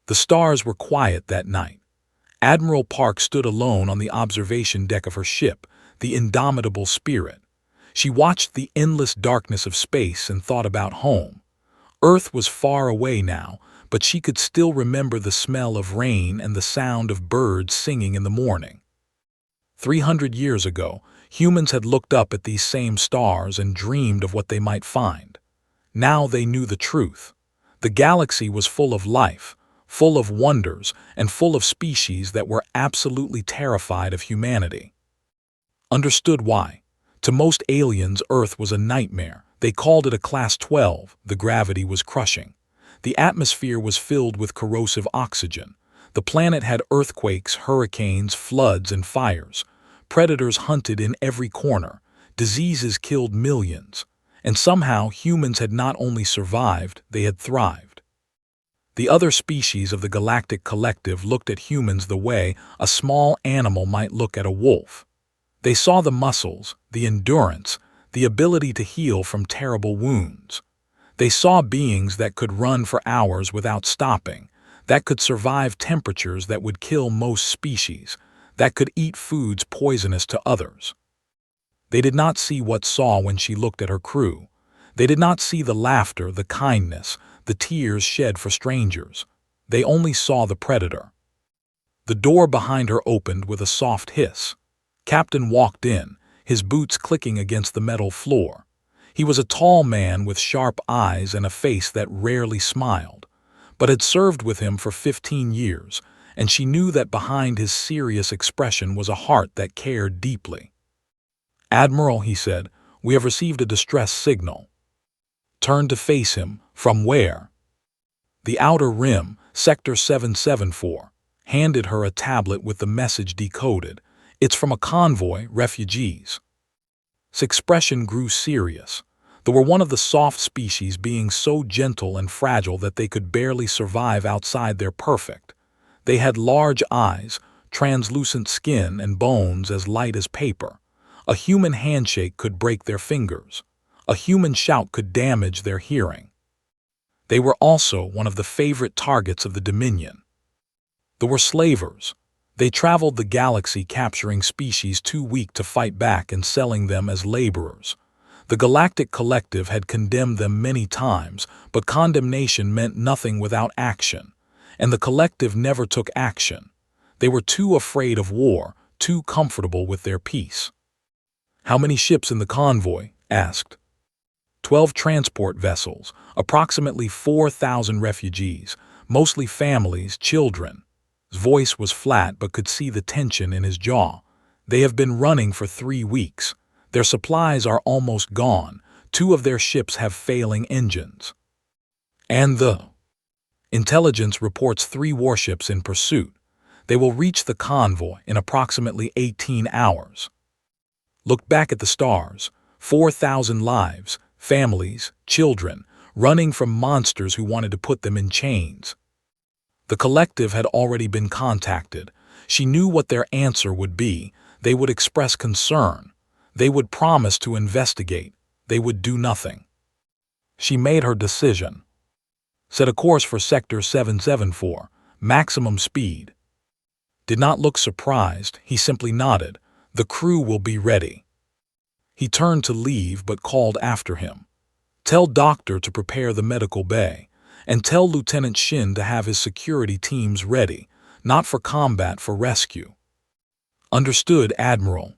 The stars were quiet that night. Admiral Park stood alone on the observation deck of her ship, the Indomitable Spirit. She watched the endless darkness of space and thought about home. Earth was far away now, but she could still remember the smell of rain and the sound of birds singing in the morning. 300 years ago, humans had looked up at these same stars and dreamed of what they might find. Now they knew the truth. The galaxy was full of life, full of wonders, and full of species that were absolutely terrified of humanity. Understood why. To most aliens, Earth was a nightmare. They called it a Class 12. The gravity was crushing. The atmosphere was filled with corrosive oxygen. The planet had earthquakes, hurricanes, floods, and fires. Predators hunted in every corner. Diseases killed millions. And somehow humans had not only survived, they had thrived. The other species of the Galactic Collective looked at humans the way a small animal might look at a wolf. They saw the muscles, the endurance, the ability to heal from terrible wounds. They saw beings that could run for hours without stopping, that could survive temperatures that would kill most species, that could eat foods poisonous to others. They did not see what saw when she looked at her crew. They did not see the laughter, the kindness, the tears shed for strangers. They only saw the predator. The door behind her opened with a soft hiss. Captain walked in, his boots clicking against the metal floor. He was a tall man with sharp eyes and a face that rarely smiled, but had served with him for 15 years, and she knew that behind his serious expression was a heart that cared deeply. "Admiral," he said, "we have received a distress signal." Turned to face him. "From where?" "The Outer Rim, Sector 774, handed her a tablet with the message decoded. "It's from a convoy, refugees." His expression grew serious. They were one of the soft species, being so gentle and fragile that they could barely survive outside their perfect. They had large eyes, translucent skin, and bones as light as paper. A human handshake could break their fingers. A human shout could damage their hearing. They were also one of the favorite targets of the Dominion. They were slavers. They traveled the galaxy capturing species too weak to fight back and selling them as laborers. The Galactic Collective had condemned them many times, but condemnation meant nothing without action, and the Collective never took action. They were too afraid of war, too comfortable with their peace. "How many ships in the convoy?" asked. 12 transport vessels, approximately 4,000 refugees, mostly families, children. His voice was flat but could see the tension in his jaw. "They have been running for 3 weeks. Their supplies are almost gone. 2 of their ships have failing engines. And the intelligence reports 3 warships in pursuit. They will reach the convoy in approximately 18 hours. Look back at the stars. 4,000 lives, families, children, running from monsters who wanted to put them in chains." The Collective had already been contacted. She knew what their answer would be. They would express concern. They would promise to investigate. They would do nothing. She made her decision. "Set a course for Sector 774, maximum speed." Did not look surprised, he simply nodded. "The crew will be ready." He turned to leave but called after him. "Tell Doctor to prepare the medical bay, and tell Lieutenant Shin to have his security teams ready, not for combat, for rescue." "Understood, Admiral."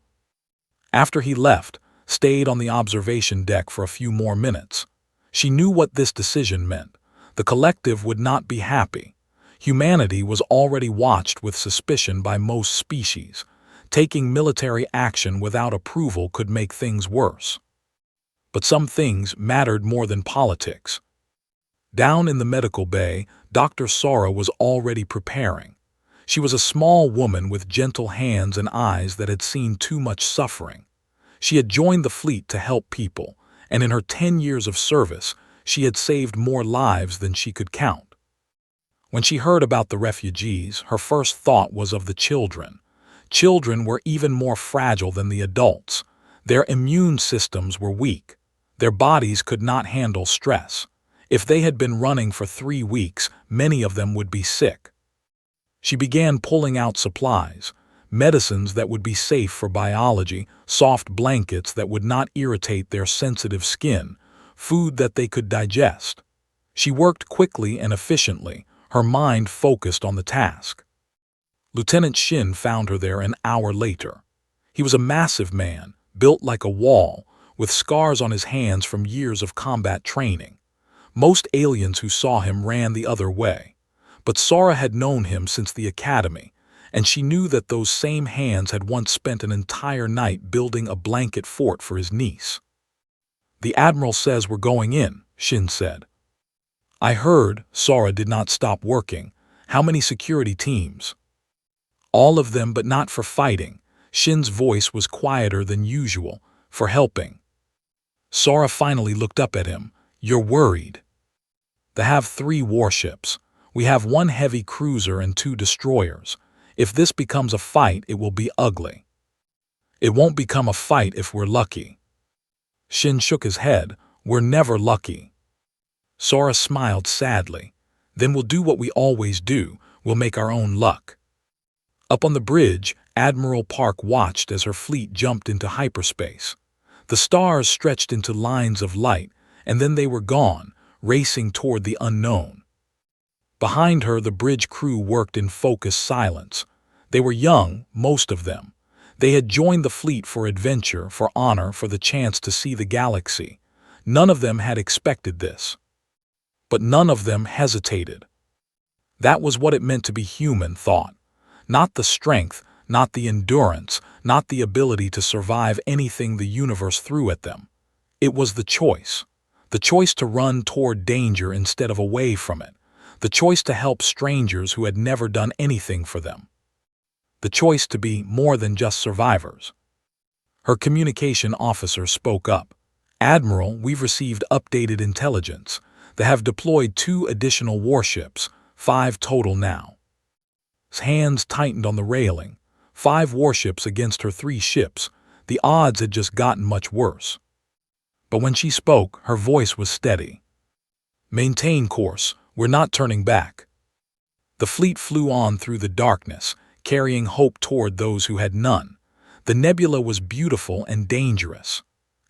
After he left, stayed on the observation deck for a few more minutes. She knew what this decision meant. The Collective would not be happy. Humanity was already watched with suspicion by most species. Taking military action without approval could make things worse. But some things mattered more than politics. Down in the medical bay, Dr. Sora was already preparing. She was a small woman with gentle hands and eyes that had seen too much suffering. She had joined the fleet to help people, and in her 10 years of service, she had saved more lives than she could count. When she heard about the refugees, her first thought was of the children. Children were even more fragile than the adults. Their immune systems were weak. Their bodies could not handle stress. If they had been running for 3 weeks, many of them would be sick. She began pulling out supplies, medicines that would be safe for biology, soft blankets that would not irritate their sensitive skin, food that they could digest. She worked quickly and efficiently, her mind focused on the task. Lieutenant Shin found her there an hour later. He was a massive man, built like a wall, with scars on his hands from years of combat training. Most aliens who saw him ran the other way. But Sora had known him since the academy, and she knew that those same hands had once spent an entire night building a blanket fort for his niece. "The Admiral says we're going in," Shin said. "I heard." Sora did not stop working. "How many security teams?" "All of them, but not for fighting." Shin's voice was quieter than usual. "For helping." Sora finally looked up at him. "You're worried?" "They have 3 warships. We have 1 heavy cruiser and 2 destroyers. If this becomes a fight, it will be ugly." "It won't become a fight if we're lucky." Shin shook his head. "We're never lucky." Sora smiled sadly. "Then we'll do what we always do. We'll make our own luck." Up on the bridge, Admiral Park watched as her fleet jumped into hyperspace. The stars stretched into lines of light, and then they were gone, racing toward the unknown. Behind her, the bridge crew worked in focused silence. They were young, most of them. They had joined the fleet for adventure, for honor, for the chance to see the galaxy. None of them had expected this. But none of them hesitated. That was what it meant to be human, thought. Not the strength, not the endurance, not the ability to survive anything the universe threw at them. It was the choice. The choice to run toward danger instead of away from it. The choice to help strangers who had never done anything for them. The choice to be more than just survivors. Her communication officer spoke up. "Admiral, we've received updated intelligence. They have deployed 2 additional warships, 5 total now." His hands tightened on the railing. 5 warships against her 3 ships. The odds had just gotten much worse. But when she spoke, her voice was steady. "Maintain course. We're not turning back." The fleet flew on through the darkness, carrying hope toward those who had none. The nebula was beautiful and dangerous.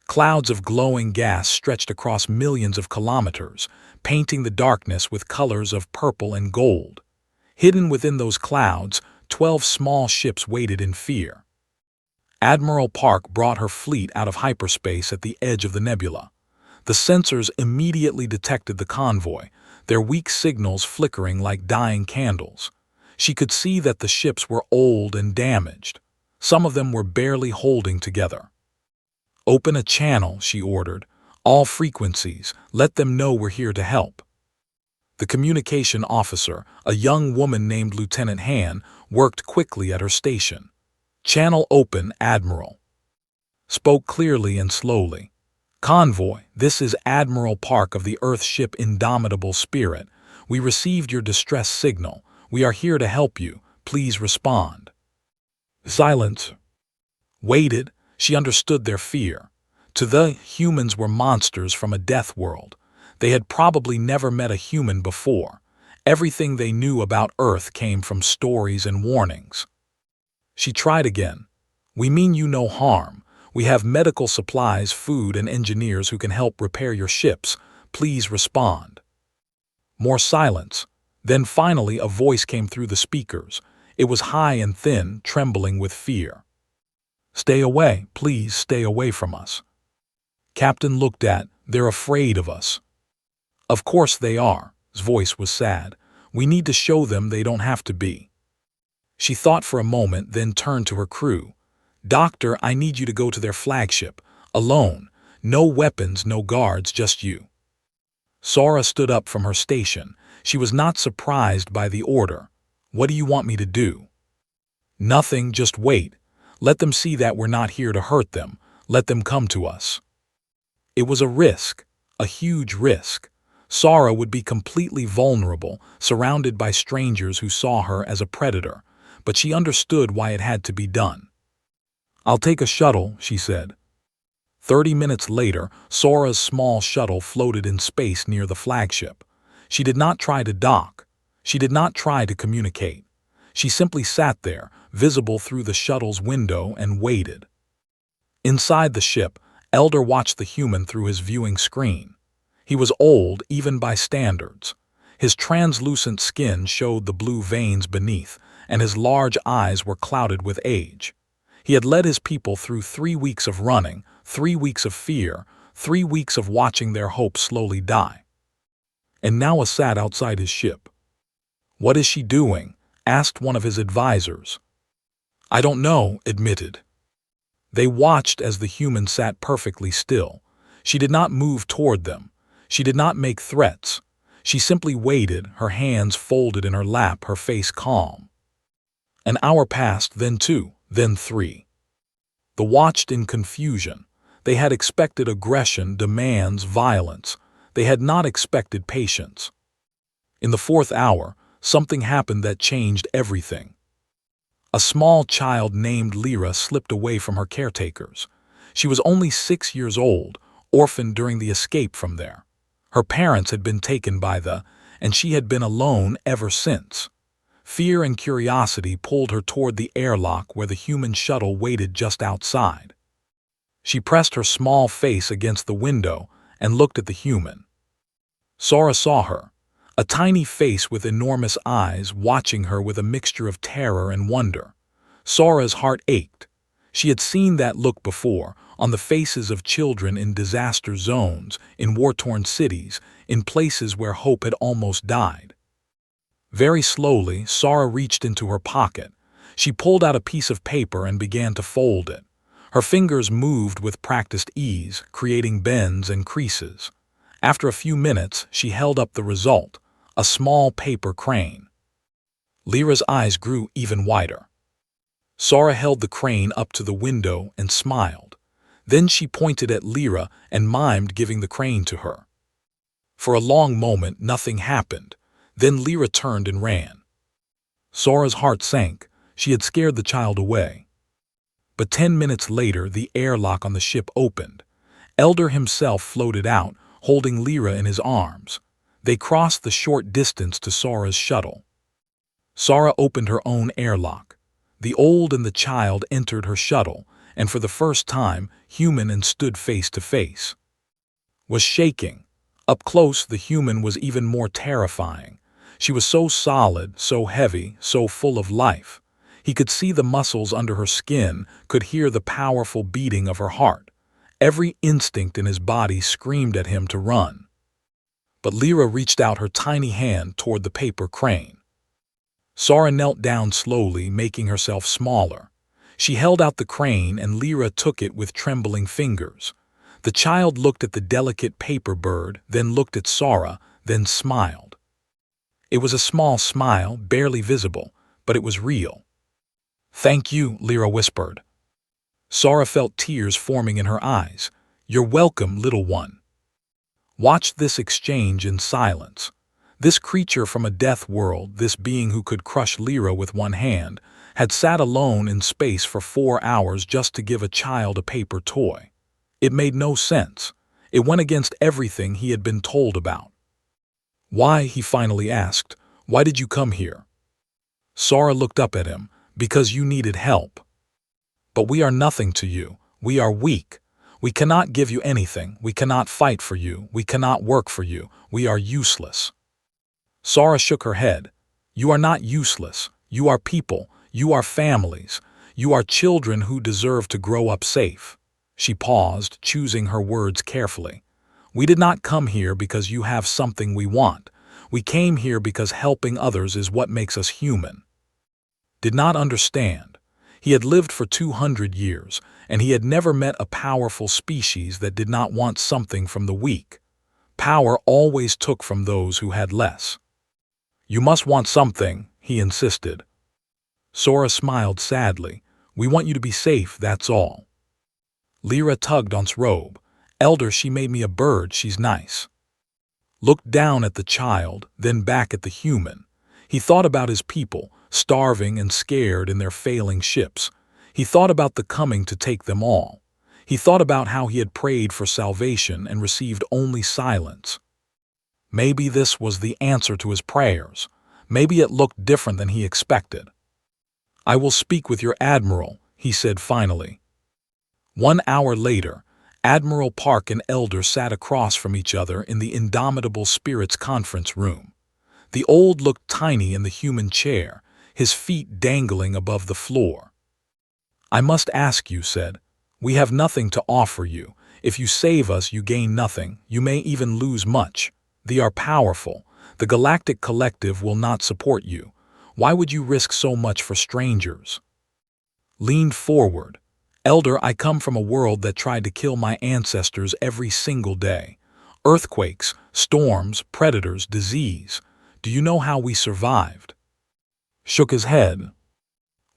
Clouds of glowing gas stretched across millions of kilometers, painting the darkness with colors of purple and gold. Hidden within those clouds, 12 small ships waited in fear. Admiral Park brought her fleet out of hyperspace at the edge of the nebula. The sensors immediately detected the convoy, their weak signals flickering like dying candles. She could see that the ships were old and damaged. Some of them were barely holding together. "Open a channel," she ordered. "All frequencies. Let them know we're here to help." The communication officer, a young woman named Lieutenant Han, worked quickly at her station. "Channel open, Admiral." Spoke clearly and slowly. "Convoy, this is Admiral Park of the Earth ship Indomitable Spirit. We received your distress signal. We are here to help you. Please respond." Silence. Waited. She understood their fear. To the humans were monsters from a death world. They had probably never met a human before. Everything they knew about Earth came from stories and warnings. She tried again. "We mean you no harm. We have medical supplies, food, and engineers who can help repair your ships. Please respond." More silence. Then finally a voice came through the speakers. It was high and thin, trembling with fear. "Stay away, please stay away from us." Captain looked at, "They're afraid of us." "Of course they are." His voice was sad. "We need to show them they don't have to be." She thought for a moment, then turned to her crew. "Doctor, I need you to go to their flagship. Alone. No weapons, no guards, just you." Sora stood up from her station. She was not surprised by the order. "What do you want me to do?" "Nothing, just wait. Let them see that we're not here to hurt them. Let them come to us." It was a risk, a huge risk. Sora would be completely vulnerable, surrounded by strangers who saw her as a predator, but she understood why it had to be done. "I'll take a shuttle," she said. 30 minutes later, Sora's small shuttle floated in space near the flagship. She did not try to dock. She did not try to communicate. She simply sat there, visible through the shuttle's window, and waited. Inside the ship, Elder watched the human through his viewing screen. He was old, even by standards. His translucent skin showed the blue veins beneath, and his large eyes were clouded with age. He had led his people through 3 weeks of running, 3 weeks of fear, 3 weeks of watching their hopes slowly die. And now sat outside his ship. "What is she doing?" asked one of his advisors. "I don't know," admitted. They watched as the human sat perfectly still. She did not move toward them. She did not make threats. She simply waited, her hands folded in her lap, her face calm. An hour passed, then 2, then 3. They watched in confusion. They had expected aggression, demands, violence. They had not expected patience. In the 4th hour, something happened that changed everything. A small child named Lyra slipped away from her caretakers. She was only 6 years old, orphaned during the escape from there. Her parents had been taken by and she had been alone ever since. Fear and curiosity pulled her toward the airlock where the human shuttle waited just outside. She pressed her small face against the window and looked at the human. Sora saw her, a tiny face with enormous eyes watching her with a mixture of terror and wonder. Sora's heart ached. She had seen that look before, on the faces of children in disaster zones, in war-torn cities, in places where hope had almost died. Very slowly, Sora reached into her pocket. She pulled out a piece of paper and began to fold it. Her fingers moved with practiced ease, creating bends and creases. After a few minutes, she held up the result, a small paper crane. Lyra's eyes grew even wider. Sora held the crane up to the window and smiled. Then she pointed at Lyra and mimed giving the crane to her. For a long moment, nothing happened. Then Lyra turned and ran. Sora's heart sank. She had scared the child away. But 10 minutes later, the airlock on the ship opened. Elder himself floated out, holding Lyra in his arms. They crossed the short distance to Sora's shuttle. Sora opened her own airlock. The old and the child entered her shuttle, and for the first time, human and stood face to face. Was shaking. Up close, the human was even more terrifying. She was so solid, so heavy, so full of life. He could see the muscles under her skin, could hear the powerful beating of her heart. Every instinct in his body screamed at him to run. But Lyra reached out her tiny hand toward the paper crane. Sora knelt down slowly, making herself smaller. She held out the crane and Lyra took it with trembling fingers. The child looked at the delicate paper bird, then looked at Sora, then smiled. It was a small smile, barely visible, but it was real. "Thank you," Lyra whispered. Sora felt tears forming in her eyes. "You're welcome, little one." Watched this exchange in silence. This creature from a death world, this being who could crush Lyra with one hand, had sat alone in space for 4 hours just to give a child a paper toy. It made no sense. It went against everything he had been told about. "Why?" he finally asked. "Why did you come here?" Sora looked up at him. "Because you needed help. But we are nothing to you. We are weak. We cannot give you anything. We cannot fight for you. We cannot work for you. We are useless." Sora shook her head. "You are not useless. You are people. You are families. You are children who deserve to grow up safe." She paused, choosing her words carefully. "We did not come here because you have something we want. We came here because helping others is what makes us human." Did not understand. He had lived for 200 years, and he had never met a powerful species that did not want something from the weak. Power always took from those who had less. "You must want something," he insisted. Sora smiled sadly. "We want you to be safe, that's all." Lyra tugged on his robe. "Elder, she made me a bird, she's nice." Looked down at the child, then back at the human. He thought about his people, starving and scared in their failing ships. He thought about the coming to take them all. He thought about how he had prayed for salvation and received only silence. Maybe this was the answer to his prayers. Maybe it looked different than he expected. "I will speak with your admiral," he said finally. 1 hour later, Admiral Park and Elder sat across from each other in the Indomitable Spirits conference room. The old looked tiny in the human chair, his feet dangling above the floor. "I must ask you," said, "we have nothing to offer you. If you save us, you gain nothing. You may even lose much. They are powerful. The Galactic Collective will not support you. Why would you risk so much for strangers?" Leaned forward. "Elder, I come from a world that tried to kill my ancestors every single day. Earthquakes, storms, predators, disease. Do you know how we survived?" Shook his head.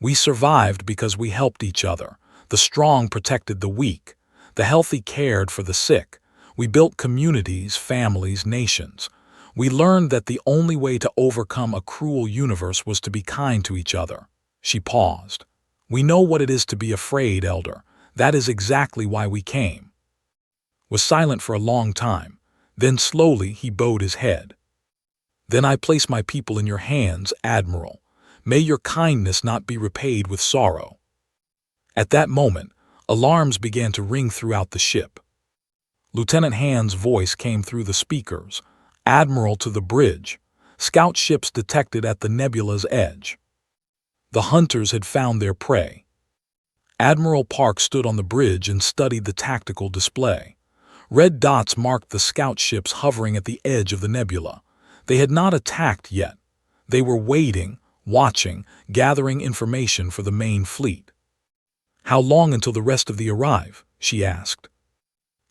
"We survived because we helped each other. The strong protected the weak. The healthy cared for the sick. We built communities, families, nations. We learned that the only way to overcome a cruel universe was to be kind to each other." She paused. "We know what it is to be afraid, Elder. That is exactly why we came." Was silent for a long time. Then slowly he bowed his head. "Then I place my people in your hands, Admiral. May your kindness not be repaid with sorrow." At that moment, alarms began to ring throughout the ship. Lieutenant Hand's voice came through the speakers. "Admiral, to the bridge. Scout ships detected at the nebula's edge." The hunters had found their prey. Admiral Park stood on the bridge and studied the tactical display. Red dots marked the scout ships hovering at the edge of the nebula. They had not attacked yet. They were waiting, watching, gathering information for the main fleet. "How long until the rest of the arrive?" she asked.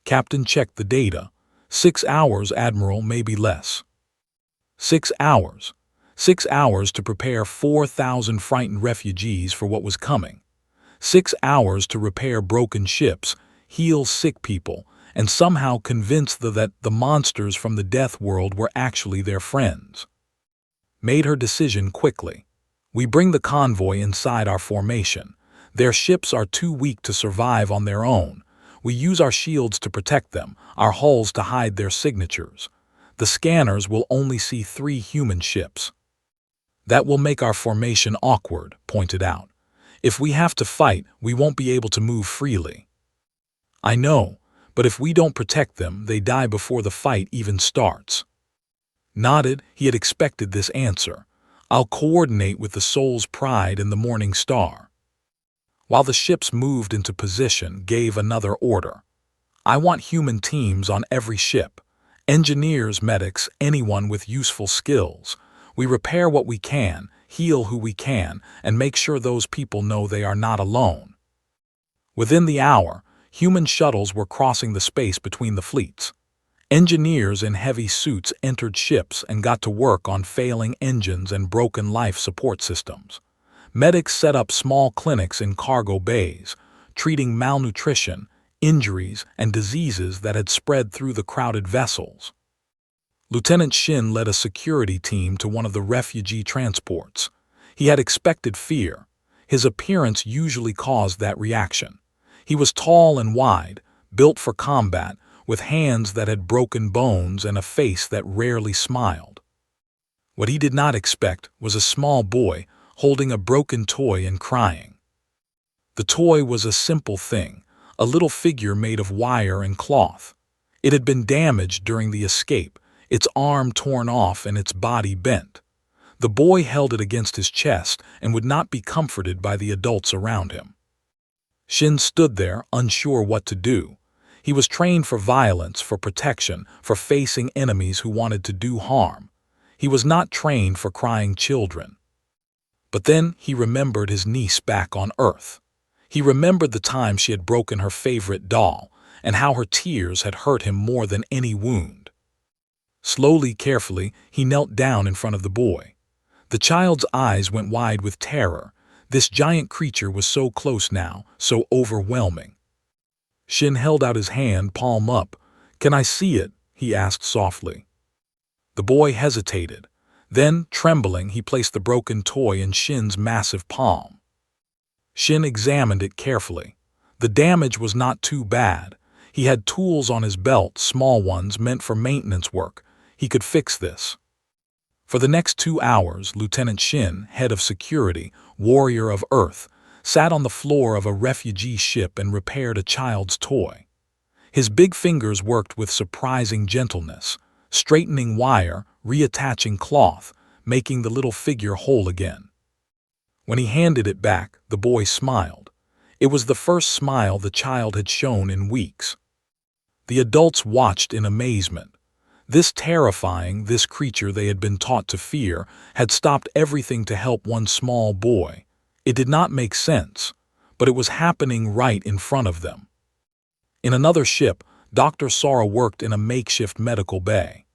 Captain checked the data. 6 hours, Admiral, maybe less." 6 hours. 6 hours to prepare 4,000 frightened refugees for what was coming. 6 hours to repair broken ships, heal sick people, and somehow convince them that the monsters from the Deathworld were actually their friends. Made her decision quickly. "We bring the convoy inside our formation. Their ships are too weak to survive on their own. We use our shields to protect them, our hulls to hide their signatures. The scanners will only see 3 human ships." "That will make our formation awkward," pointed out. "If we have to fight, we won't be able to move freely." "I know, but if we don't protect them, they die before the fight even starts." Nodded, he had expected this answer. "I'll coordinate with the Soul's Pride and the Morning Star." While the ships moved into position, gave another order. "I want human teams on every ship. Engineers, medics, anyone with useful skills. We repair what we can, heal who we can, and make sure those people know they are not alone." Within the hour, human shuttles were crossing the space between the fleets. Engineers in heavy suits entered ships and got to work on failing engines and broken life support systems. Medics set up small clinics in cargo bays, treating malnutrition, injuries, and diseases that had spread through the crowded vessels. Lieutenant Shin led a security team to one of the refugee transports. He had expected fear. His appearance usually caused that reaction. He was tall and wide, built for combat, with hands that had broken bones and a face that rarely smiled. What he did not expect was a small boy holding a broken toy and crying. The toy was a simple thing, a little figure made of wire and cloth. It had been damaged during the escape, its arm torn off and its body bent. The boy held it against his chest and would not be comforted by the adults around him. Shin stood there, unsure what to do. He was trained for violence, for protection, for facing enemies who wanted to do harm. He was not trained for crying children. But then he remembered his niece back on Earth. He remembered the time she had broken her favorite doll, and how her tears had hurt him more than any wound. Slowly, carefully, he knelt down in front of the boy. The child's eyes went wide with terror. This giant creature was so close now, so overwhelming. Shin held out his hand, palm up. "Can I see it?" he asked softly. The boy hesitated. Then, trembling, he placed the broken toy in Shin's massive palm. Shin examined it carefully. The damage was not too bad. He had tools on his belt, small ones meant for maintenance work. He could fix this. For the next 2 hours, Lieutenant Shin, head of security, warrior of Earth, sat on the floor of a refugee ship and repaired a child's toy. His big fingers worked with surprising gentleness, straightening wire, reattaching cloth, making the little figure whole again. When he handed it back, the boy smiled. It was the first smile the child had shown in weeks. The adults watched in amazement. This creature they had been taught to fear, had stopped everything to help one small boy. It did not make sense, but it was happening right in front of them. In another ship, Dr. Sora worked in a makeshift medical bay.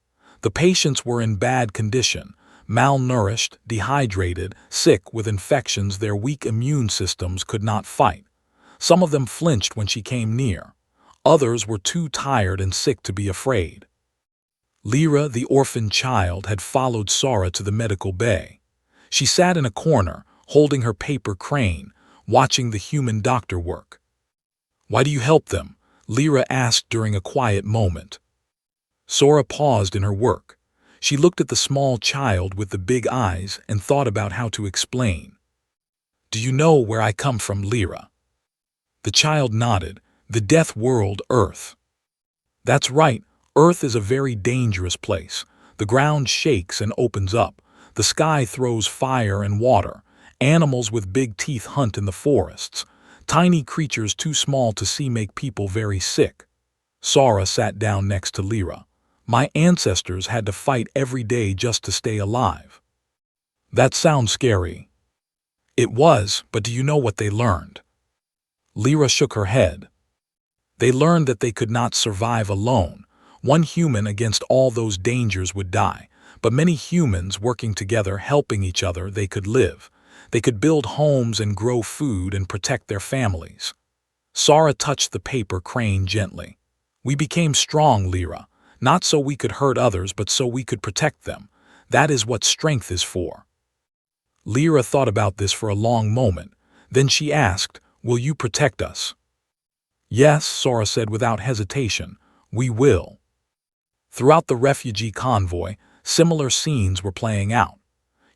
The patients were in bad condition, malnourished, dehydrated, sick with infections their weak immune systems could not fight. Some of them flinched when she came near. Others were too tired and sick to be afraid. Lyra, the orphan child, had followed Sora to the medical bay. She sat in a corner, holding her paper crane, watching the human doctor work. "Why do you help them?" Lyra asked during a quiet moment. Sora paused in her work. She looked at the small child with the big eyes and thought about how to explain. "Do you know where I come from, Lyra?" The child nodded. "The death world, Earth." "That's right. Earth is a very dangerous place. The ground shakes and opens up. The sky throws fire and water. Animals with big teeth hunt in the forests. Tiny creatures too small to see make people very sick." Sora sat down next to Lyra. "My ancestors had to fight every day just to stay alive." "That sounds scary." "It was, but do you know what they learned?" Lyra shook her head. "They learned that they could not survive alone. One human against all those dangers would die, but many humans working together, helping each other, they could live. They could build homes and grow food and protect their families." Sora touched the paper crane gently. "We became strong, Lyra, not so we could hurt others, but so we could protect them. That is what strength is for." Lyra thought about this for a long moment. Then she asked, "Will you protect us?" "Yes," Sora said without hesitation. "We will." Throughout the refugee convoy, similar scenes were playing out.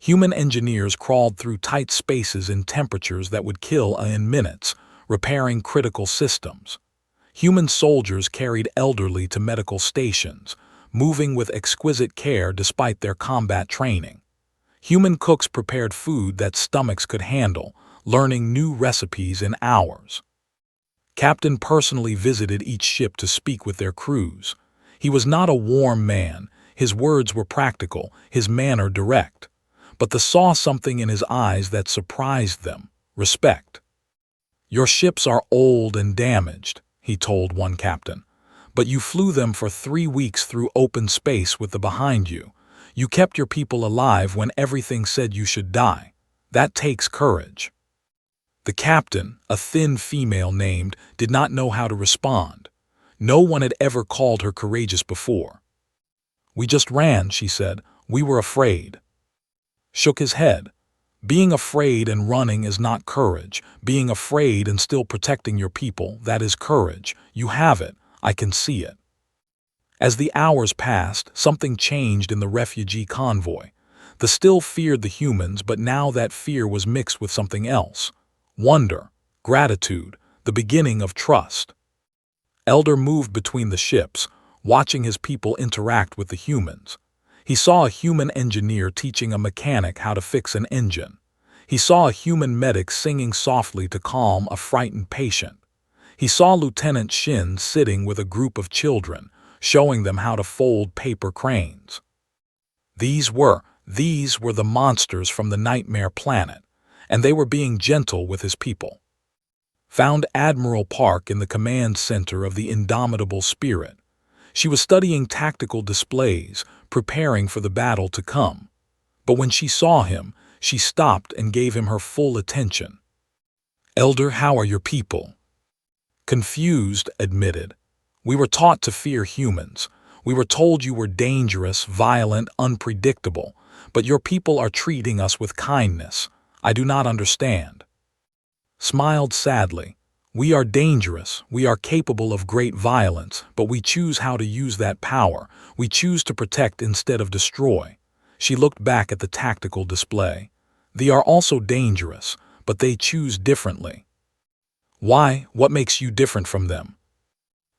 Human engineers crawled through tight spaces in temperatures that would kill in minutes, repairing critical systems. Human soldiers carried elderly to medical stations, moving with exquisite care despite their combat training. Human cooks prepared food that stomachs could handle, learning new recipes in hours. Captain personally visited each ship to speak with their crews. He was not a warm man. His words were practical, his manner direct. But they saw something in his eyes that surprised them: respect. "Your ships are old and damaged," he told one captain. "But you flew them for 3 weeks through open space with the behind you. You kept your people alive when everything said you should die. That takes courage." The captain, a thin female named, did not know how to respond. No one had ever called her courageous before. "We just ran," she said. "We were afraid." Shook his head. "Being afraid and running is not courage. Being afraid and still protecting your people, that is courage. You have it. I can see it." As the hours passed, something changed in the refugee convoy. They still feared the humans, but now that fear was mixed with something else: wonder, gratitude, the beginning of trust. Elder moved between the ships, watching his people interact with the humans. He saw a human engineer teaching a mechanic how to fix an engine. He saw a human medic singing softly to calm a frightened patient. He saw Lieutenant Shin sitting with a group of children, showing them how to fold paper cranes. These were the monsters from the Nightmare Planet, and they were being gentle with his people. Found Admiral Park in the command center of the Indomitable Spirit. She was studying tactical displays, preparing for the battle to come. But when she saw him, she stopped and gave him her full attention. "Elder, how are your people?" "Confused," admitted. "We were taught to fear humans. We were told you were dangerous, violent, unpredictable. But your people are treating us with kindness. I do not understand." Smiled sadly. We are dangerous, we are capable of great violence, but we choose how to use that power. We choose to protect instead of destroy. She looked back at the tactical display. They are also dangerous, but they choose differently. Why? What makes you different from them?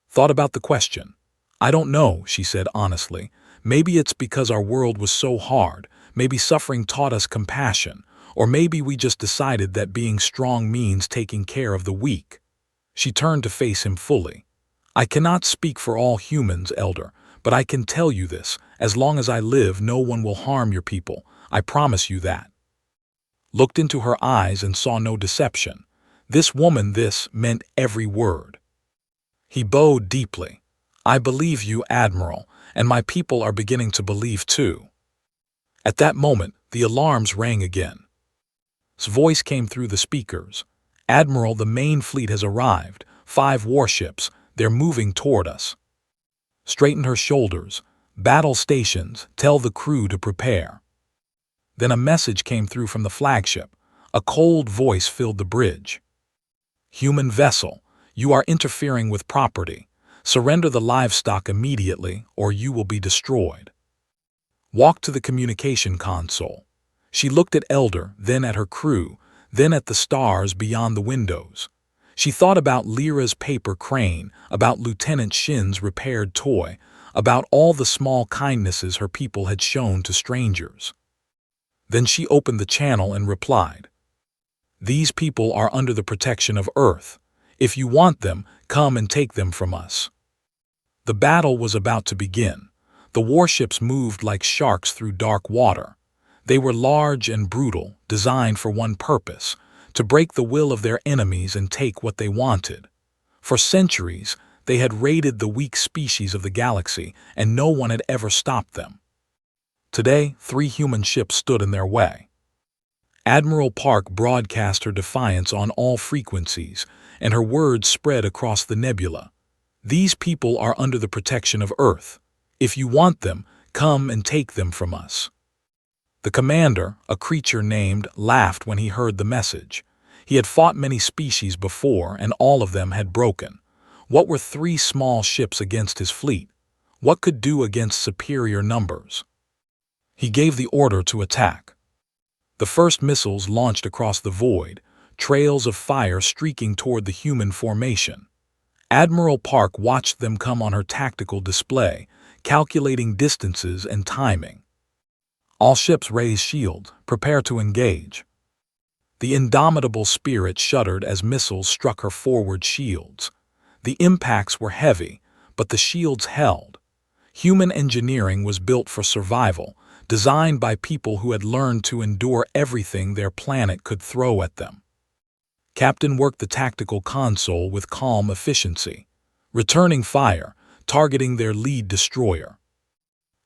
Thought about the question. I don't know, she said honestly. Maybe it's because our world was so hard. Maybe suffering taught us compassion. Or maybe we just decided that being strong means taking care of the weak. She turned to face him fully. I cannot speak for all humans, Elder, but I can tell you this. As long as I live, no one will harm your people. I promise you that. Looked into her eyes and saw no deception. This woman, this meant every word. He bowed deeply. I believe you, Admiral, and my people are beginning to believe too. At that moment, the alarms rang again. His voice came through the speakers. Admiral, the main fleet has arrived. 5 warships. They're moving toward us. Straighten her shoulders. Battle stations. Tell the crew to prepare. Then a message came through from the flagship. A cold voice filled the bridge. Human vessel, you are interfering with property. Surrender the livestock immediately, or you will be destroyed. Walk to the communication console. She looked at Elder, then at her crew, then at the stars beyond the windows. She thought about Lyra's paper crane, about Lieutenant Shin's repaired toy, about all the small kindnesses her people had shown to strangers. Then she opened the channel and replied, These people are under the protection of Earth. If you want them, come and take them from us. The battle was about to begin. The warships moved like sharks through dark water. They were large and brutal, designed for one purpose, to break the will of their enemies and take what they wanted. For centuries, they had raided the weak species of the galaxy, and no one had ever stopped them. Today, 3 human ships stood in their way. Admiral Park broadcast her defiance on all frequencies, and her words spread across the nebula. These people are under the protection of Earth. If you want them, come and take them from us. The commander, a creature named, laughed when he heard the message. He had fought many species before, and all of them had broken. What were 3 small ships against his fleet? What could do against superior numbers? He gave the order to attack. The first missiles launched across the void, trails of fire streaking toward the human formation. Admiral Park watched them come on her tactical display, calculating distances and timing. All ships raise shield, prepare to engage. The indomitable spirit shuddered as missiles struck her forward shields. The impacts were heavy, but the shields held. Human engineering was built for survival, designed by people who had learned to endure everything their planet could throw at them. Captain worked the tactical console with calm efficiency, returning fire, targeting their lead destroyer.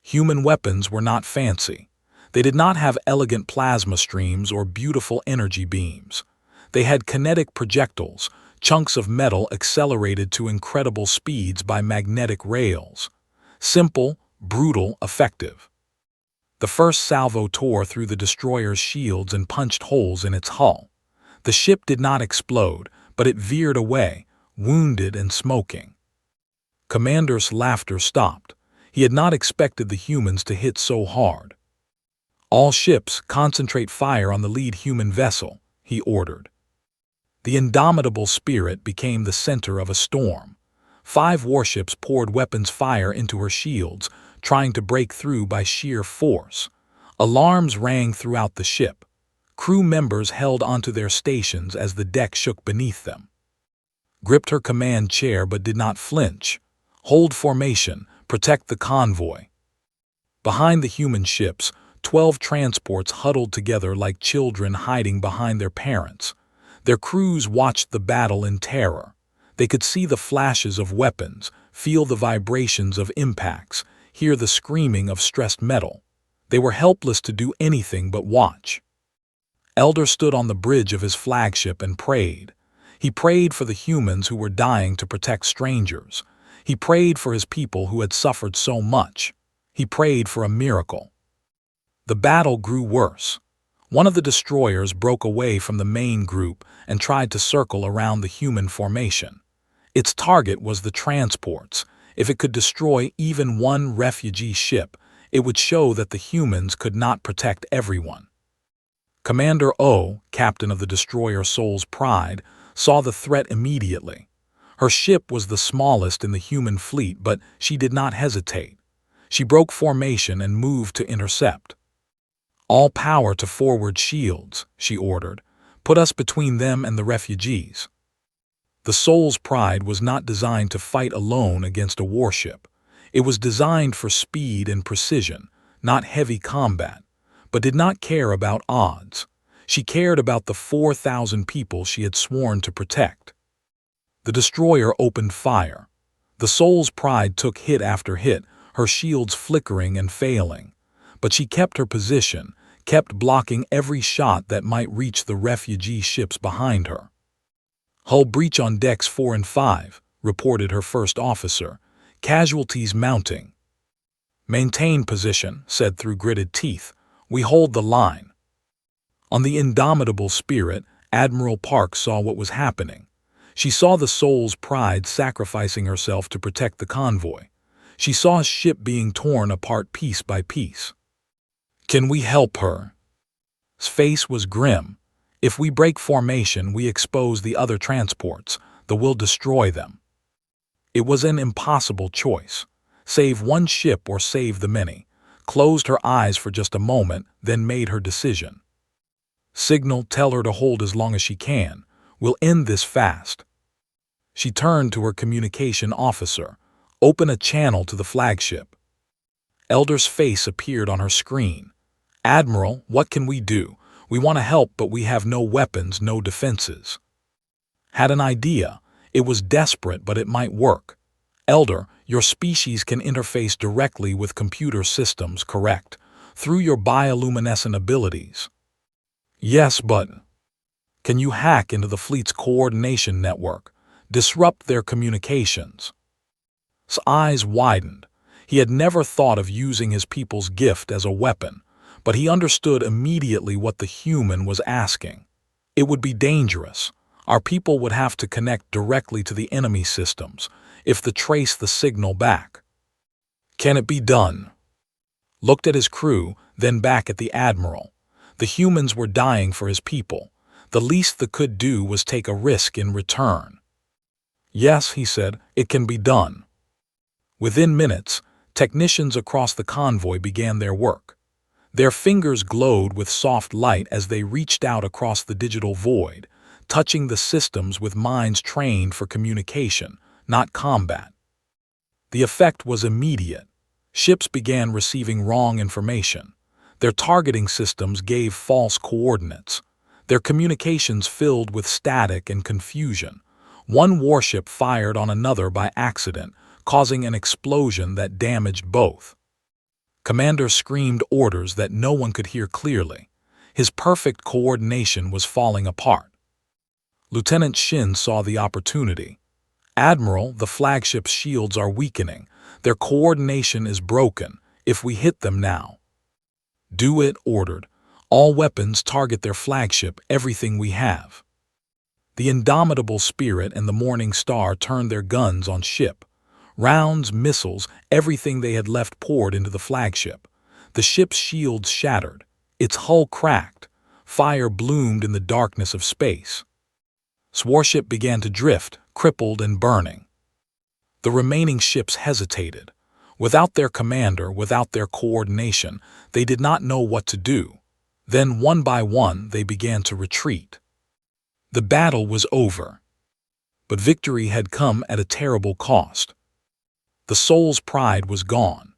Human weapons were not fancy. They did not have elegant plasma streams or beautiful energy beams. They had kinetic projectiles, chunks of metal accelerated to incredible speeds by magnetic rails. Simple, brutal, effective. The first salvo tore through the destroyer's shields and punched holes in its hull. The ship did not explode, but it veered away, wounded and smoking. Commander's laughter stopped. He had not expected the humans to hit so hard. All ships concentrate fire on the lead human vessel, he ordered. The indomitable spirit became the center of a storm. 5 warships poured weapons fire into her shields, trying to break through by sheer force. Alarms rang throughout the ship. Crew members held onto their stations as the deck shook beneath them. Gripped her command chair but did not flinch. Hold formation, protect the convoy. Behind the human ships, 12 transports huddled together like children hiding behind their parents. Their crews watched the battle in terror. They could see the flashes of weapons, feel the vibrations of impacts, hear the screaming of stressed metal. They were helpless to do anything but watch. Elder stood on the bridge of his flagship and prayed. He prayed for the humans who were dying to protect strangers. He prayed for his people who had suffered so much. He prayed for a miracle. The battle grew worse. One of the destroyers broke away from the main group and tried to circle around the human formation. Its target was the transports. If it could destroy even one refugee ship, it would show that the humans could not protect everyone. Commander O, captain of the destroyer Soul's Pride, saw the threat immediately. Her ship was the smallest in the human fleet, but she did not hesitate. She broke formation and moved to intercept. "All power to forward shields," she ordered. "Put us between them and the refugees." The Soul's Pride was not designed to fight alone against a warship. It was designed for speed and precision, not heavy combat, but did not care about odds. She cared about the 4,000 people she had sworn to protect. The destroyer opened fire. The Soul's Pride took hit after hit, her shields flickering and failing. But she kept her position, kept blocking every shot that might reach the refugee ships behind her. "Hull breach on decks 4 and 5, reported her first officer. "Casualties mounting." "Maintain position," said through gritted teeth. "We hold the line." On the indomitable Spirit, Admiral Park saw what was happening. She saw the Soul's Pride sacrificing herself to protect the convoy. She saw his ship being torn apart piece by piece. "Can we help her?" His face was grim. "If we break formation, we expose the other transports. We'll destroy them." It was an impossible choice. Save one ship or save the many. Closed her eyes for just a moment, then made her decision. "Signal, tell her to hold as long as she can. We'll end this fast." She turned to her communication officer. "Open a channel to the flagship." Elder's face appeared on her screen. "Admiral, what can we do? We want to help, but we have no weapons, no defenses." Had an idea. It was desperate, but it might work. "Elder, your species can interface directly with computer systems, correct? Through your bioluminescent abilities." "Yes, but..." "Can you hack into the fleet's coordination network? Disrupt their communications?" His eyes widened. He had never thought of using his people's gift as a weapon, but he understood immediately what the human was asking. It would be dangerous. Our people would have to connect directly to the enemy systems if they trace the signal back. "Can it be done?" Looked at his crew, then back at the Admiral. The humans were dying for his people. The least they could do was take a risk in return. "Yes," he said, "it can be done." Within minutes, technicians across the convoy began their work. Their fingers glowed with soft light as they reached out across the digital void, touching the systems with minds trained for communication, not combat. The effect was immediate. Ships began receiving wrong information. Their targeting systems gave false coordinates. Their communications filled with static and confusion. One warship fired on another by accident, causing an explosion that damaged both. Commander screamed orders that no one could hear clearly. His perfect coordination was falling apart. Lieutenant Shin saw the opportunity. "Admiral, the flagship's shields are weakening. Their coordination is broken. If we hit them now..." "Do it," ordered. "All weapons target their flagship, everything we have." The indomitable Spirit and the Morning Star turned their guns on ship. Rounds, missiles, everything they had left poured into the flagship. The ship's shields shattered. Its hull cracked. Fire bloomed in the darkness of space. Its warship began to drift, crippled and burning. The remaining ships hesitated. Without their commander, without their coordination, they did not know what to do. Then, one by one, they began to retreat. The battle was over. But victory had come at a terrible cost. The Soul's Pride was gone.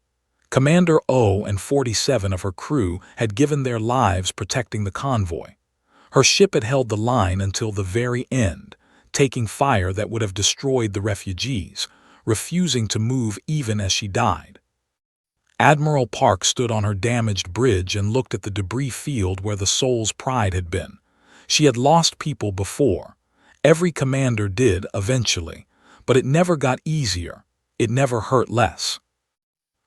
Commander O and 47 of her crew had given their lives protecting the convoy. Her ship had held the line until the very end, taking fire that would have destroyed the refugees, refusing to move even as she died. Admiral Park stood on her damaged bridge and looked at the debris field where the Soul's Pride had been. She had lost people before. Every commander did, eventually, but it never got easier. It never hurt less.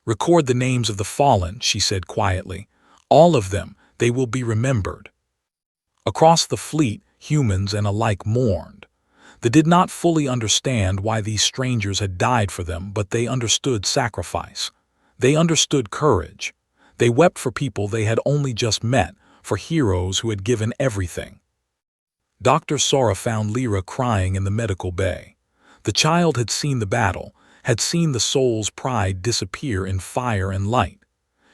"Record the names of the fallen," she said quietly. "All of them. They will be remembered. Across the fleet, humans and alike mourned. They did not fully understand why these strangers had died for them, but they understood sacrifice. They understood courage. They wept for people they had only just met, for heroes who had given everything. Dr. Sora found Lyra crying in the medical bay. The child had seen the battle, had seen the soul's pride disappear in fire and light.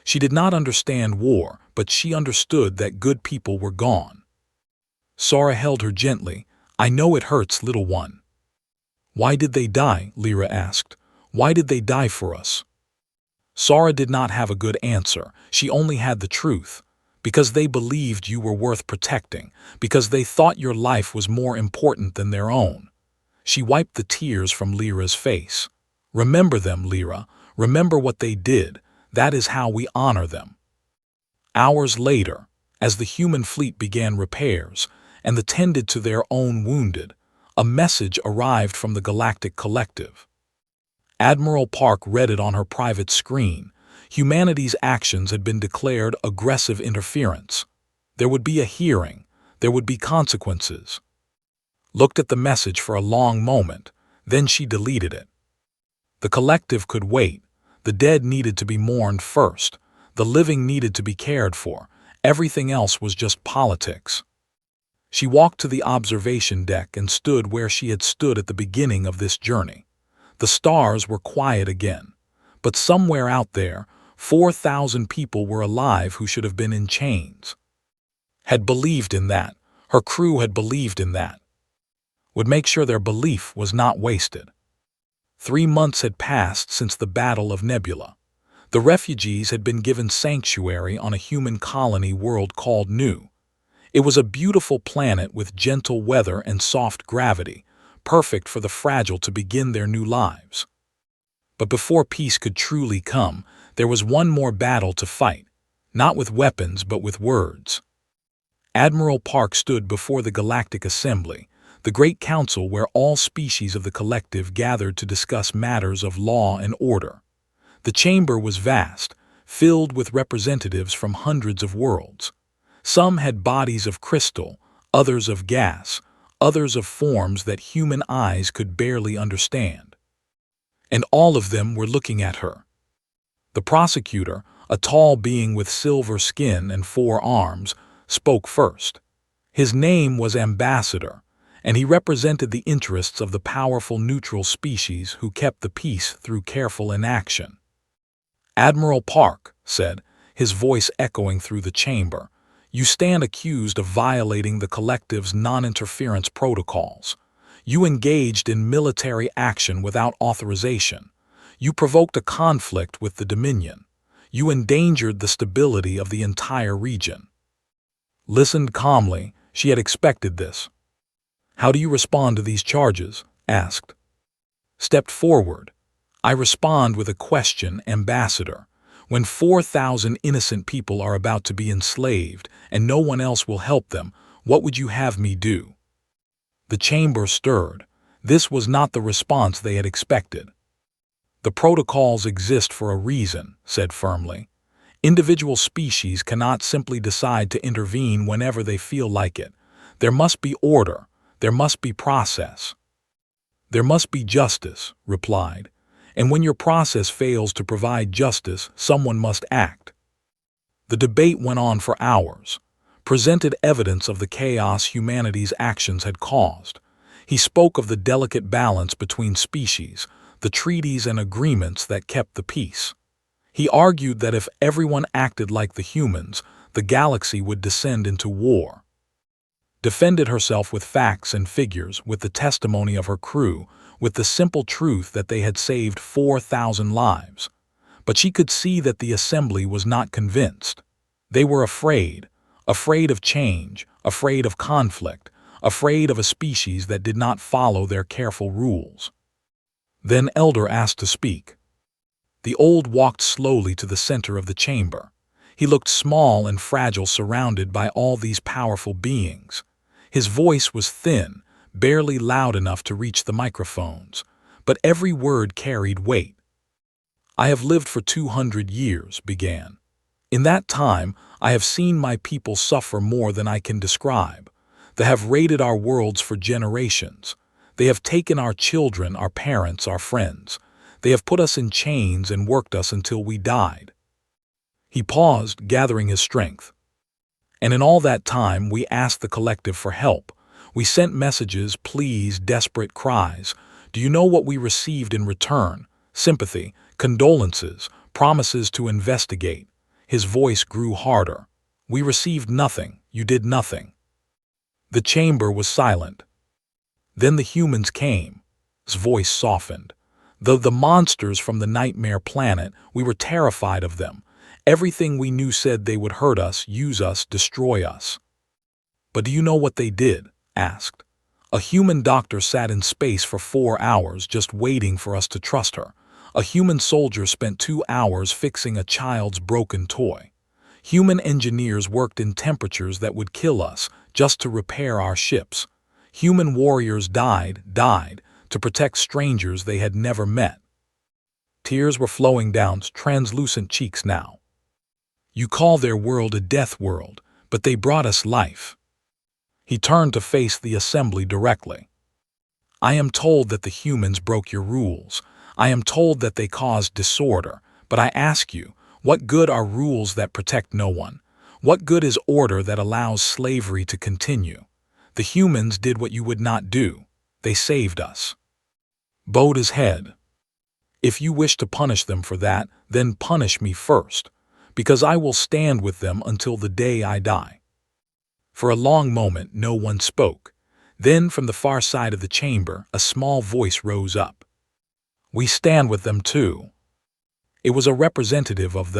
She did not understand war, but she understood that good people were gone. Sora held her gently. "I know it hurts, little one." "Why did they die?" Lyra asked. "Why did they die for us?" Sora did not have a good answer. She only had the truth. Because they believed you were worth protecting, because they thought your life was more important than their own. She wiped the tears from Lyra's face. "Remember them, Lyra. Remember what they did. That is how we honor them." Hours later, as the human fleet began repairs and tended to their own wounded, a message arrived from the Galactic Collective. Admiral Park read it on her private screen. Humanity's actions had been declared aggressive interference. There would be a hearing. There would be consequences. Looked at the message for a long moment, then she deleted it. The collective could wait. The dead needed to be mourned first. The living needed to be cared for. Everything else was just politics. She walked to the observation deck and stood where she had stood at the beginning of this journey. The stars were quiet again. But somewhere out there, 4,000 people were alive who should have been in chains. Had believed in that. Her crew had believed in that. Would make sure their belief was not wasted. 3 months had passed since the Battle of Nebula. The refugees had been given sanctuary on a human colony world called New. It was a beautiful planet with gentle weather and soft gravity, perfect for the fragile to begin their new lives. But before peace could truly come, there was one more battle to fight, not with weapons but with words. Admiral Park stood before the Galactic Assembly, the great council where all species of the collective gathered to discuss matters of law and order. The chamber was vast, filled with representatives from hundreds of worlds. Some had bodies of crystal, others of gas, others of forms that human eyes could barely understand. And all of them were looking at her. The prosecutor, a tall being with silver skin and 4 arms, spoke first. His name was Ambassador, and he represented the interests of the powerful neutral species who kept the peace through careful inaction. "Admiral Park," said, his voice echoing through the chamber, "you stand accused of violating the collective's non-interference protocols. You engaged in military action without authorization. You provoked a conflict with the Dominion. You endangered the stability of the entire region." Listened calmly. She had expected this. "How do you respond to these charges?" asked. Stepped forward. "I respond with a question, Ambassador. When 4,000 innocent people are about to be enslaved and no one else will help them, what would you have me do?" The chamber stirred. This was not the response they had expected. "The protocols exist for a reason," said firmly. "Individual species cannot simply decide to intervene whenever they feel like it. There must be order. There must be process." "There must be justice," replied. "And when your process fails to provide justice, someone must act." The debate went on for hours, presented evidence of the chaos humanity's actions had caused. He spoke of the delicate balance between species, the treaties and agreements that kept the peace. He argued that if everyone acted like the humans, the galaxy would descend into war. Defended herself with facts and figures, with the testimony of her crew, with the simple truth that they had saved 4,000 lives. But she could see that the assembly was not convinced. They were afraid of change, afraid of conflict, afraid of a species that did not follow their careful rules. Then Elder asked to speak. The old walked slowly to the center of the chamber. He looked small and fragile surrounded by all these powerful beings. His voice was thin, barely loud enough to reach the microphones, but every word carried weight. "I have lived for 200 years, began. In that time, I have seen my people suffer more than I can describe. They have raided our worlds for generations. They have taken our children, our parents, our friends. They have put us in chains and worked us until we died." He paused, gathering his strength. "And in all that time, we asked the collective for help. We sent messages, pleas, desperate cries. Do you know what we received in return? Sympathy, condolences, promises to investigate." His voice grew harder. "We received nothing. You did nothing." The chamber was silent. Then the humans came. His voice softened. The monsters from the nightmare planet, we were terrified of them. Everything we knew said they would hurt us, use us, destroy us. "But do you know what they did?" asked. "A human doctor sat in space for 4 hours just waiting for us to trust her. A human soldier spent 2 hours fixing a child's broken toy. Human engineers worked in temperatures that would kill us just to repair our ships. Human warriors died to protect strangers they had never met." Tears were flowing down translucent cheeks now. "You call their world a death world, but they brought us life." He turned to face the assembly directly. "I am told that the humans broke your rules. I am told that they caused disorder, but I ask you, what good are rules that protect no one? What good is order that allows slavery to continue? The humans did what you would not do. They saved us." Bowed his head. "If you wish to punish them for that, then punish me first, because I will stand with them until the day I die." For a long moment no one spoke. Then from the far side of the chamber a small voice rose up. "We stand with them too." It was a representative of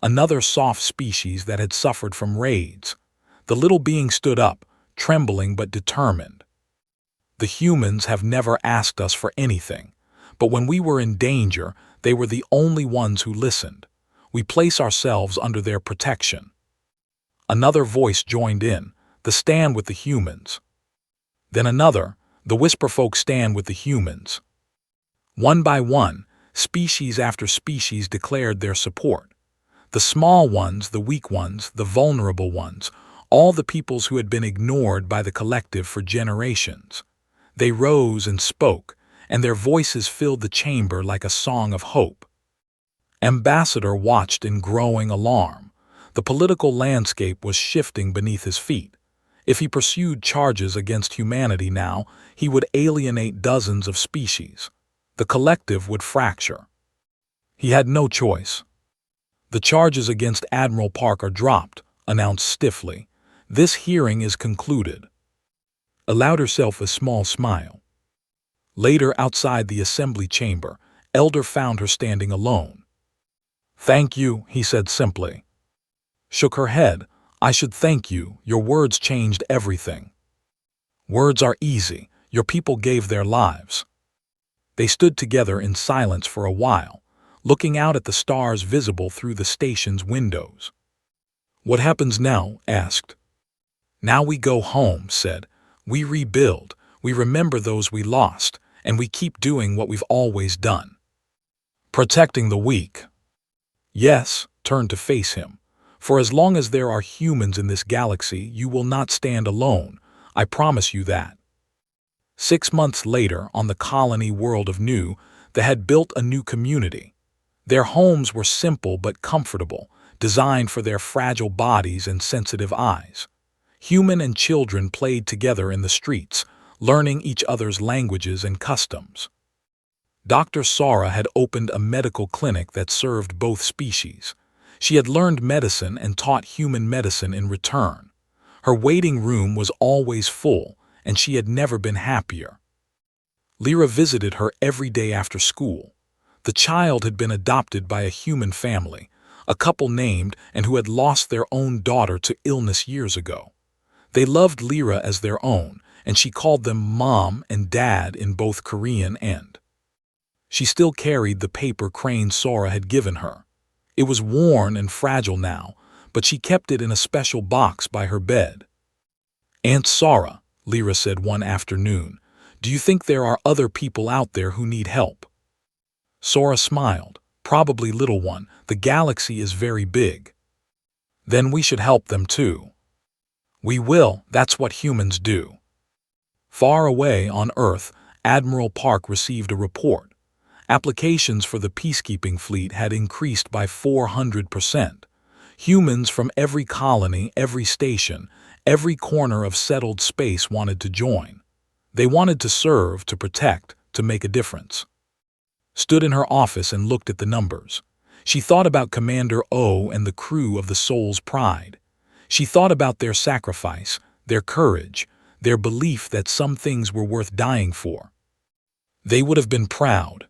another soft species that had suffered from raids. The little being stood up, trembling but determined. "The humans have never asked us for anything, but when we were in danger, they were the only ones who listened. We place ourselves under their protection." Another voice joined in, "The stand with the humans." Then another, "The Whisper Folk stand with the humans." One by one, species after species declared their support. The small ones, the weak ones, the vulnerable ones, all the peoples who had been ignored by the collective for generations. They rose and spoke, and their voices filled the chamber like a song of hope. Ambassador watched in growing alarm. The political landscape was shifting beneath his feet. If he pursued charges against humanity now, he would alienate dozens of species. The collective would fracture. He had no choice. "The charges against Admiral Park are dropped," announced stiffly. "This hearing is concluded." Allowed herself a small smile. Later, outside the assembly chamber, Elder found her standing alone. "Thank you," he said simply. Shook her head. "I should thank you. Your words changed everything." "Words are easy. Your people gave their lives." They stood together in silence for a while, looking out at the stars visible through the station's windows. "What happens now?" asked. "Now we go home," said. "We rebuild, we remember those we lost, and we keep doing what we've always done. Protecting the weak." "Yes," turned to face him. "For as long as there are humans in this galaxy, you will not stand alone. I promise you that." 6 months later, on the colony world of Nu, they had built a new community. Their homes were simple but comfortable, designed for their fragile bodies and sensitive eyes. Human and children played together in the streets, learning each other's languages and customs. Dr. Sara had opened a medical clinic that served both species. She had learned medicine and taught human medicine in return. Her waiting room was always full, and she had never been happier. Lyra visited her every day after school. The child had been adopted by a human family, a couple named and who had lost their own daughter to illness years ago. They loved Lyra as their own, and she called them Mom and Dad in both Korean and. She still carried the paper crane Sora had given her. It was worn and fragile now, but she kept it in a special box by her bed. "Aunt Sara," Lyra said one afternoon, "do you think there are other people out there who need help?" Sora smiled. "Probably, little one. The galaxy is very big." then we should help them too. We will, that's what humans do. Far away on Earth, Admiral Park received a report. Applications for the peacekeeping fleet had increased by 400%. Humans from every colony, every station, every corner of settled space wanted to join. They wanted to serve, to protect, to make a difference. Stood in her office and looked at the numbers. She thought about Commander O and the crew of the Soul's Pride. She thought about their sacrifice, their courage, their belief that some things were worth dying for. They would have been proud.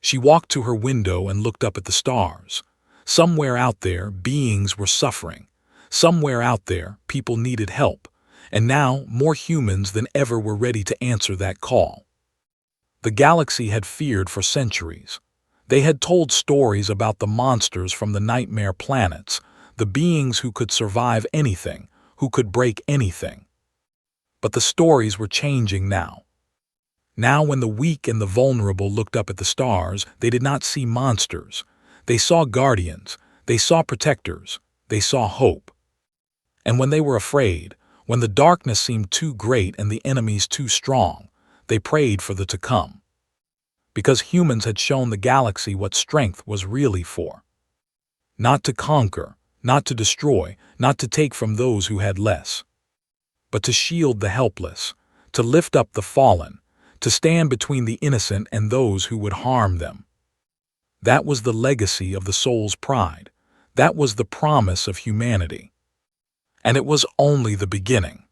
She walked to her window and looked up at the stars. Somewhere out there, beings were suffering. Somewhere out there, people needed help. And now, more humans than ever were ready to answer that call. The galaxy had feared for centuries. They had told stories about the monsters from the nightmare planets, the beings who could survive anything, who could break anything. But the stories were changing now. Now when the weak and the vulnerable looked up at the stars, they did not see monsters. They saw guardians, they saw protectors, they saw hope. And when they were afraid, when the darkness seemed too great and the enemies too strong, they prayed for the to come. Because humans had shown the galaxy what strength was really for. Not to conquer, not to destroy, not to take from those who had less, but to shield the helpless, to lift up the fallen, to stand between the innocent and those who would harm them. That was the legacy of the Soul's Pride. That was the promise of humanity. And it was only the beginning.